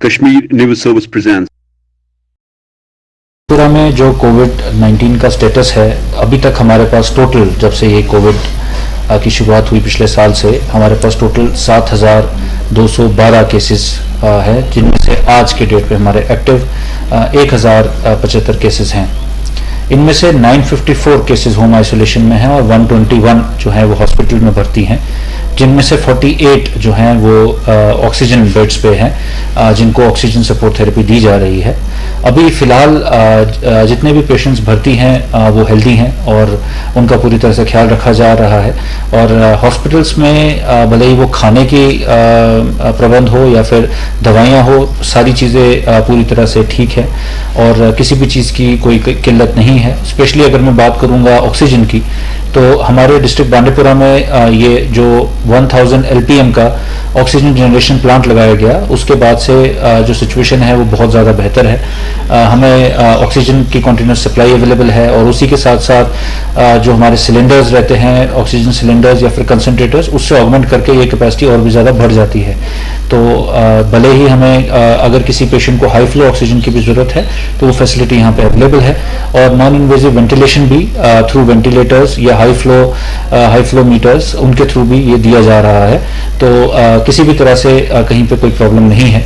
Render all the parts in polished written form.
Kashmir News Service presents. पूरा में जो कोविड-19 का स्टेटस है, अभी तक हमारे पास टोटल जब से ये कोविड की शुरुआत हुई पिछले साल से हमारे पास टोटल 7,212 केसेस हैं, जिनमें से आज के डेट पे हमारे एक्टिव 1,075 केसेस हैं। इनमें से 954 केसेस होम आइसोलेशन में हैं और 121 जो हैं वो हॉस्पिटल में भर्ती हैं, जिनमें से 48 जो हैं वो ऑक्सीजन बेड्स पे हैं, जिनको ऑक्सीजन सपोर्ट थेरेपी दी जा रही है। अभी फ़िलहाल जितने भी पेशेंट्स भर्ती हैं वो हेल्दी हैं और उनका पूरी तरह से ख्याल रखा जा रहा है। और हॉस्पिटल्स में भले ही वो खाने की प्रबंध हो या फिर दवाइयाँ हो, सारी चीज़ें पूरी तरह से ठीक है और किसी भी चीज़ की कोई किल्लत नहीं है। स्पेशली अगर मैं बात करूँगा ऑक्सीजन की, तो हमारे डिस्ट्रिक्ट बांडीपुरा में ये जो 1000 LPM का ऑक्सीजन जनरेशन प्लांट लगाया गया, उसके बाद से जो सिचुएशन है वो बहुत ज़्यादा बेहतर है। हमें ऑक्सीजन की कंटिन्यूस सप्लाई अवेलेबल है और उसी के साथ साथ जो हमारे सिलेंडर्स रहते हैं, ऑक्सीजन सिलेंडर्स या फिर कंसनट्रेटर्स, उससे ऑगमेंट करके ये कैपेसिटी और भी ज़्यादा बढ़ जाती है। तो भले ही हमें अगर किसी पेशेंट को हाई फ्लो ऑक्सीजन की भी ज़रूरत है तो वो फैसिलिटी यहाँ पे अवेलेबल है। और नॉन इन्वेजिव वेंटिलेशन भी थ्रू वेंटिलेटर्स या हाई फ्लो मीटर्स, उनके थ्रू भी ये दिया जा रहा है। तो किसी भी तरह से कहीं पे कोई प्रॉब्लम नहीं है।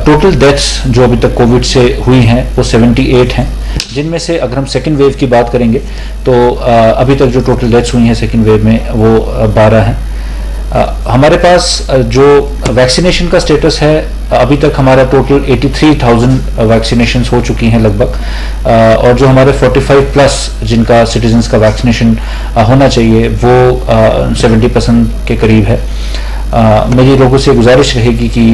टोटल डेथ्स जो अभी तक कोविड से हुई हैं वो 78 हैं, जिनमें से अगर हम सेकेंड वेव की बात करेंगे तो अभी तक जो टोटल डेथ्स हुई हैं सेकेंड वेव में वो 12 हैं। हमारे पास जो वैक्सीनेशन का स्टेटस है, अभी तक हमारा टोटल 83,000 वैक्सीनेशंस हो चुकी हैं लगभग, और जो हमारे 45 प्लस जिनका सिटीजन्स का वैक्सीनेशन होना चाहिए वो 70% के करीब है। मेरी लोगों से गुजारिश रहेगी कि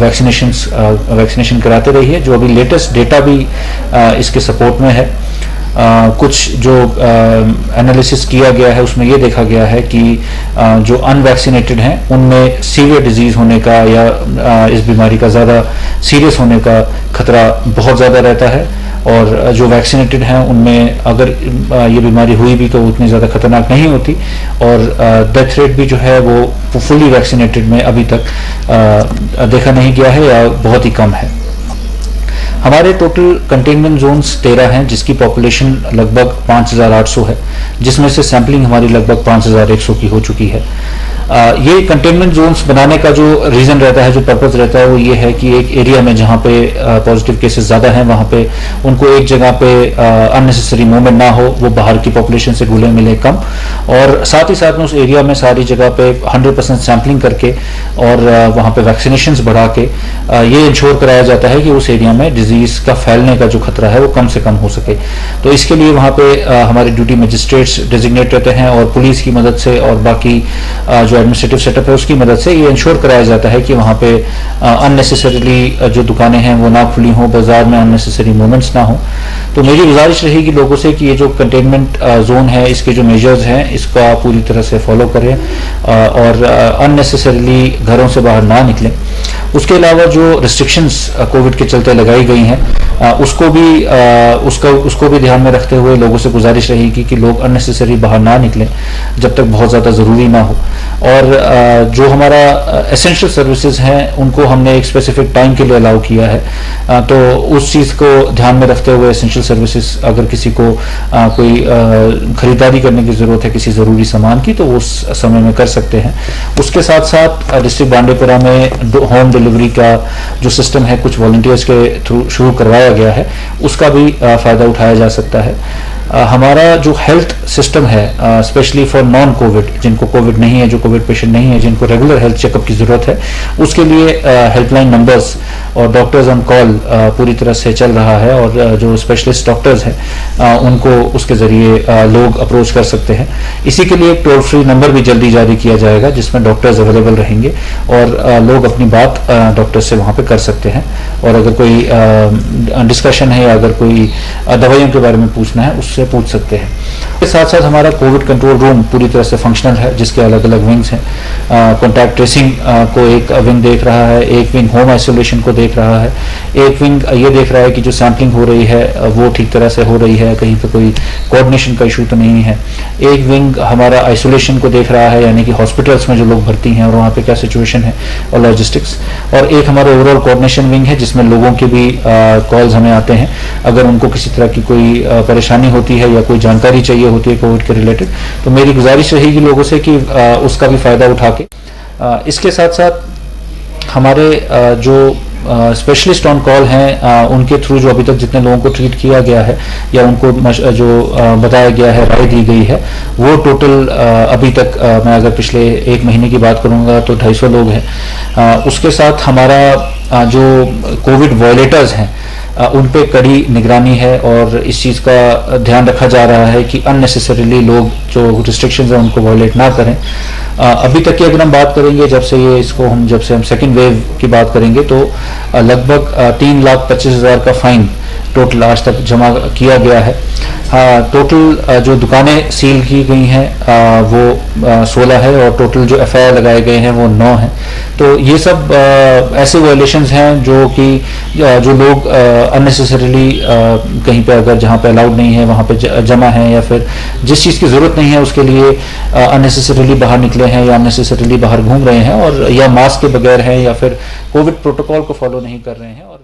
वैक्सीनेशन कराते रहिए। जो अभी लेटेस्ट डेटा भी इसके सपोर्ट में है, कुछ जो एनालिसिस किया गया है उसमें ये देखा गया है कि जो अनवैक्सीनेटेड हैं उनमें सीवियर डिजीज़ होने का या इस बीमारी का ज़्यादा सीरियस होने का खतरा बहुत ज़्यादा रहता है, और जो वैक्सीनेटेड हैं उनमें अगर ये बीमारी हुई भी तो उतनी ज़्यादा खतरनाक नहीं होती, और डेथ रेट भी जो है वो फुली वैक्सीनेटेड में अभी तक देखा नहीं गया है या बहुत ही कम है। हमारे टोटल कंटेनमेंट जोन्स 13 हैं, जिसकी पॉपुलेशन लगभग 5,800 है, जिसमें से सैम्पलिंग हमारी लगभग 5,100 की हो चुकी है। ये कंटेनमेंट जोन्स बनाने का जो रीज़न रहता है, जो पर्पज़ रहता है, वो ये है कि एक एरिया में जहाँ पे पॉजिटिव केसेस ज़्यादा हैं वहाँ पे उनको एक जगह पे अननेसेसरी मूवमेंट ना हो, वो बाहर की पॉपुलेशन से घुले मिले कम, और साथ ही साथ में उस एरिया में सारी जगह पे 100% सैम्पलिंग करके और वहाँ पे वैक्सीनेशंस बढ़ा के ये इंश्योर कराया जाता है कि उस एरिया में डिजीज़ का फैलने का जो खतरा है वो कम से कम हो सके। तो इसके लिए वहाँ पे हमारे ड्यूटी मजिस्ट्रेट्स डेजिग्नेट रहते हैं और पुलिस की मदद से और बाकी जो एडमिनिस्ट्रेटिव सेटअप है उसकी मदद से ये इंश्योर कराया जाता है कि वहाँ पे अननेसेसरीली जो दुकानें हैं वो ना खुली हों, बाजार में अननेसेसरी मूवमेंट्स ना हो। तो मेरी गुजारिश रहेगी लोगों से कि ये जो कंटेनमेंट जोन है, इसके जो मेजर्स हैं इसका पूरी तरह से फॉलो करें और अननेसेसरीली घरों से बाहर ना निकलें। उसके अलावा जो रिस्ट्रिक्शंस कोविड के चलते लगाई गई हैं उसको भी ध्यान में रखते हुए लोगों से गुजारिश रहेगी कि लोग अननेसेसरी बाहर ना निकलें जब तक बहुत ज़्यादा ज़रूरी ना हो। और जो हमारा एसेंशियल सर्विसेज हैं उनको हमने एक स्पेसिफिक टाइम के लिए अलाउ किया है, तो उस चीज़ को ध्यान में रखते हुए एसेंशियल सर्विसेज अगर किसी को कोई ख़रीदारी करने की ज़रूरत है किसी ज़रूरी सामान की तो उस समय में कर सकते हैं। उसके साथ साथ डिस्ट्रिक्ट बांडीपुरा में होम डिलीवरी का जो सिस्टम है कुछ वॉलंटियर्स के थ्रू शुरू करवाया गया है, उसका भी फ़ायदा उठाया जा सकता है। हमारा जो हेल्थ सिस्टम है स्पेशली फॉर नॉन कोविड, जिनको कोविड नहीं है, जो कोविड पेशेंट नहीं है, जिनको रेगुलर हेल्थ चेकअप की ज़रूरत है, उसके लिए हेल्पलाइन नंबर्स और डॉक्टर्स ऑन कॉल पूरी तरह से चल रहा है, और जो स्पेशलिस्ट डॉक्टर्स हैं उनको उसके ज़रिए लोग अप्रोच कर सकते हैं। इसी के लिए एक टोल फ्री नंबर भी जल्दी जारी किया जाएगा जिसमें डॉक्टर्स अवेलेबल रहेंगे और लोग अपनी बात डॉक्टर्स से वहाँ पे कर सकते हैं, और अगर कोई डिस्कशन है या अगर कोई दवाइयों के बारे में पूछना है उस उससे पूछ सकते हैं। इसके साथ साथ हमारा कोविड कंट्रोल रूम पूरी तरह से फंक्शनल है, जिसके अलग अलग विंग्स हैं। कॉन्टैक्ट ट्रेसिंग को एक विंग देख रहा है, एक विंग होम आइसोलेशन को देख रहा है, एक विंग ये देख रहा है कि जो सैम्पलिंग हो रही है वो ठीक तरह से हो रही है, कहीं पे कोई कोऑर्डिनेशन का इशू तो नहीं है। एक विंग हमारा आइसोलेशन को देख रहा है, यानी कि हॉस्पिटल्स में जो लोग भर्ती हैं और वहाँ पे क्या सिचुएशन है और लॉजिस्टिक्स। और एक हमारा ओवरऑल कोऑर्डिनेशन विंग है, जिसमें लोगों के भी कॉल्स हमें आते हैं अगर उनको किसी तरह की कोई परेशानी होती है या कोई जानकारी चाहिए होती है कोविड के रिलेटेड, तो मेरी गुजारिश रहेगी लोगों से कि उसका भी फ़ायदा उठा के। इसके साथ साथ हमारे जो स्पेशलिस्ट ऑन कॉल हैं, उनके थ्रू जो अभी तक जितने लोगों को ट्रीट किया गया है या उनको जो बताया गया है, राय दी गई है, वो टोटल अभी तक मैं अगर पिछले 1 महीने की बात करूंगा तो 250 लोग हैं। उसके साथ हमारा जो कोविड वॉयलेटर्स हैं उन पे कड़ी निगरानी है और इस चीज़ का ध्यान रखा जा रहा है कि अननेसेसरीली लोग जो रिस्ट्रिक्शंस हैं उनको वॉयलेट ना करें। अभी तक की अगर हम बात करेंगे जब से हम सेकेंड वेव की बात करेंगे तो लगभग 3,25,000 का फाइन टोटल आज तक जमा किया गया है। टोटल जो दुकानें सील की गई हैं वो 16 है और टोटल जो FIR लगाए गए हैं वो 9 हैं। तो ये सब ऐसे वायलेशंस हैं जो कि जो लोग अननेसेसरीली कहीं पे अगर जहाँ पे अलाउड नहीं है वहाँ पे जमा हैं या फिर जिस चीज़ की ज़रूरत नहीं है उसके लिए अननेसेसरीली बाहर निकले हैं या अननेसेसरीली बाहर घूम रहे हैं और या मास्क के बगैर हैं या फिर कोविड प्रोटोकॉल को फॉलो नहीं कर रहे हैं। और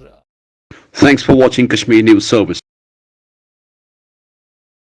Thanks for watching Kashmir News Service.